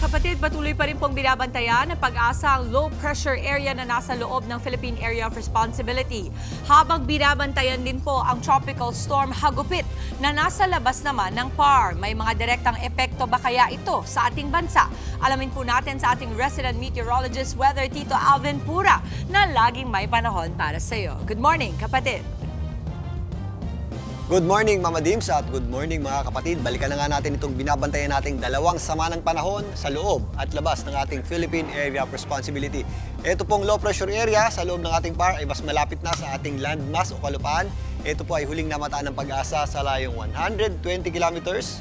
kapatid, patuloy pa rin pong binabantayan ng pag-asa ang low pressure area na nasa loob ng Philippine Area of Responsibility. Habang binabantayan din po ang tropical storm Hagupit na nasa labas naman ng PAR. May mga direktang epekto ba kaya ito sa ating bansa? Alamin po natin sa ating resident meteorologist, Weather Tito Alvin Pura, na laging may panahon para sa iyo. Good morning, kapatid. Good morning, Mama Dims, at good morning mga kapatid. Balikan na nga natin itong binabantayan nating dalawang sama ng panahon sa loob at labas ng ating Philippine Area of Responsibility. Ito pong low pressure area sa loob ng ating PAR ay mas malapit na sa ating landmass o kalupaan. Ito po ay huling namataan ng pag-asa sa layong 120 kilometers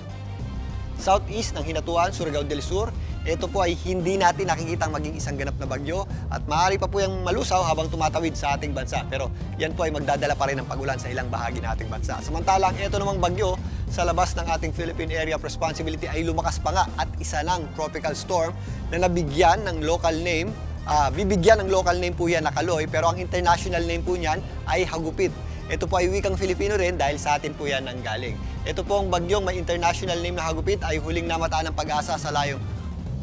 southeast ng Hinatuan, Surigao del Sur. Ito po ay hindi natin nakikitang maging isang ganap na bagyo at maaari pa po yung malusaw habang tumatawid sa ating bansa. Pero yan po ay magdadala pa rin ng pag-ulan sa ilang bahagi ng ating bansa. Samantalang ito namang bagyo sa labas ng ating Philippine Area of Responsibility ay lumakas pa nga at isa ng tropical storm na nabigyan ng local name. Bibigyan ng local name po yan na Kaloy, pero ang international name po niyan ay Hagupit. Ito po ay wikang Filipino rin dahil sa atin po yan nanggaling. Ito po ang bagyong may international name na Hagupit ay huling namataan ng pag-asa sa layong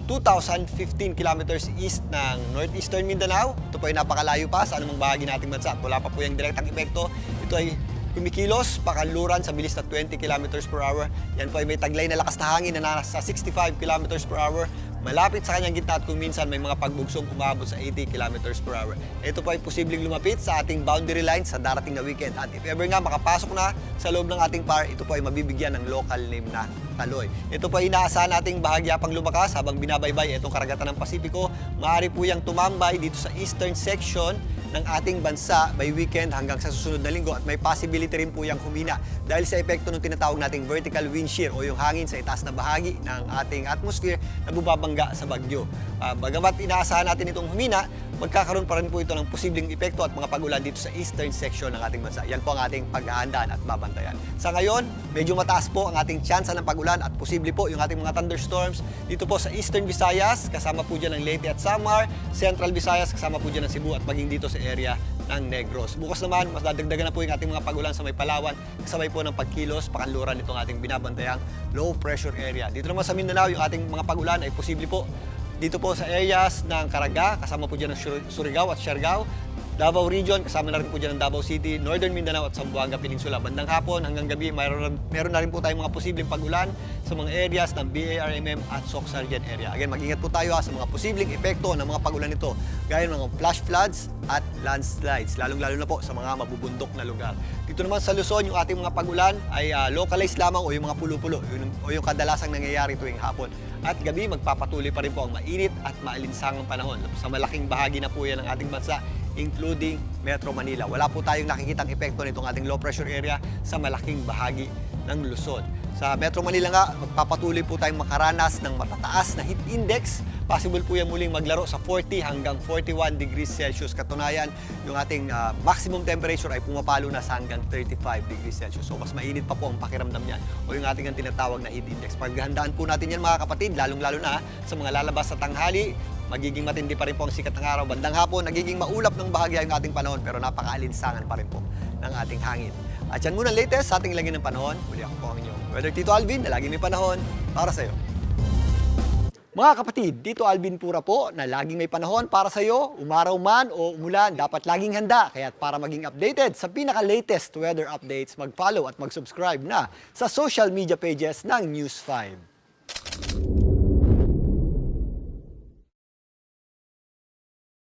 2,015 kilometers east ng northeastern Mindanao. Ito po ay napakalayo pa sa anumang bahagi nating bansa. Wala pa po yung direktang epekto. Ito ay kumikilos, pakanluran sa bilis na 20 kilometers per hour. Yan po ay may taglay na lakas na hangin na nasa 65 kilometers per hour. Malapit sa kanyang gitna at kung minsan may mga pagbugsong umabot sa 80 kilometers per hour. Ito po ay posibleng lumapit sa ating boundary line sa darating na weekend. At if ever nga makapasok na sa loob ng ating PAR, ito po ay mabibigyan ng local name na Kaloy. Ito po ay inaasahan nating bahagya pang lumakas habang binabaybay itong karagatan ng Pasipiko. Maaari po yang tumambay dito sa eastern section ng ating bansa by weekend hanggang sa susunod na linggo at may possibility rin po yung humina dahil sa epekto ng tinatawag nating vertical wind shear o yung hangin sa itaas na bahagi ng ating atmosphere na bumabangga sa bagyo. Bagamat inaasahan natin itong humina, magkakaroon pa rin po ito ng posibleng epekto at mga pag-ulan dito sa eastern section ng ating bansa. Yan po ang ating paghahandaan at babantayan. Sa ngayon, medyo mataas po ang ating tsansa ng pag-ulan at posible po yung ating mga thunderstorms dito po sa Eastern Visayas, kasama po dyan ng Leyte at Samar, Central Visayas, kasama po dyan ng Cebu at maging dito sa area ng Negros. Bukas naman, mas dadagdagan na po yung ating mga pag-ulan sa may Palawan, kasabay po ng pagkilos, pakanluran itong ating binabantayang low pressure area. Dito naman sa Mindanao, yung ating mga pag-ulan ay posible po dito po sa areas ng Caraga, kasama po dyan ng Surigao at Siargao, Davao Region, kasama na rin po dyan ng Davao City, Northern Mindanao at Zamboanga Peninsula. Bandang hapon hanggang gabi, meron na rin po tayong mga posibleng pag-ulan sa mga areas ng BARMM at Soc-Sargen area. Again, mag-ingat po tayo sa mga posibleng epekto ng mga pag-ulan nito, gaya ng mga flash floods at landslides, lalong-lalo na po sa mga mabubundok na lugar. Dito naman sa Luzon, yung ating mga pag-ulan ay localized lamang o yung mga pulo-pulo o yung kadalasang nangyayari tuwing hapon. At gabi, magpapatuloy pa rin po ang mainit at maalinsangang panahon. Sa malaking bahagi na po yan ng ating bansa, including Metro Manila. Wala po tayong nakikitang epekto nitong ating low pressure area sa malaking bahagi ng Luzon. Sa Metro Manila nga, magpapatuloy po tayong makaranas ng matataas na heat index. Possible po yan muling maglaro sa 40 hanggang 41 degrees Celsius. Katunayan, yung ating maximum temperature ay pumapalo na sa hanggang 35 degrees Celsius. So, mas mainit pa po ang pakiramdam niyan o yung ating tinatawag na heat index. Paghandaan po natin yan mga kapatid, lalong-lalo na sa mga lalabas sa tanghali. Magiging matindi pa rin po ang sikat ng araw. Bandang hapon, nagiging maulap ng bahagya yung ating panahon pero napakaalinsangan pa rin po ng ating hangin. At yan muna ang latest sa ating lagay ng panahon. Muli ako po ang inyong Weather Tito Alvin na laging may panahon para sa iyo. Mga kapatid, Tito Alvin Pura po na laging may panahon para sa iyo. Umaraw man o umulan, dapat laging handa. Kaya para maging updated sa pinaka-latest weather updates, mag-follow at mag-subscribe na sa social media pages ng News 5.